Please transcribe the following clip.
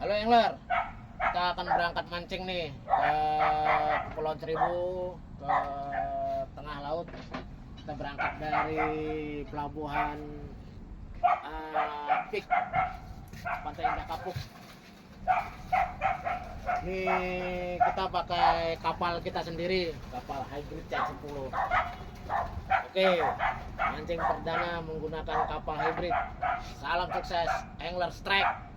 Halo angler, kita akan berangkat mancing nih ke Kepulauan Seribu, ke tengah laut. Kita berangkat dari pelabuhan Pik, Pantai Indah Kapuk. Ini kita pakai kapal kita sendiri, kapal hybrid C10. Oke, mancing perdana menggunakan kapal hybrid. Salam sukses, angler strike.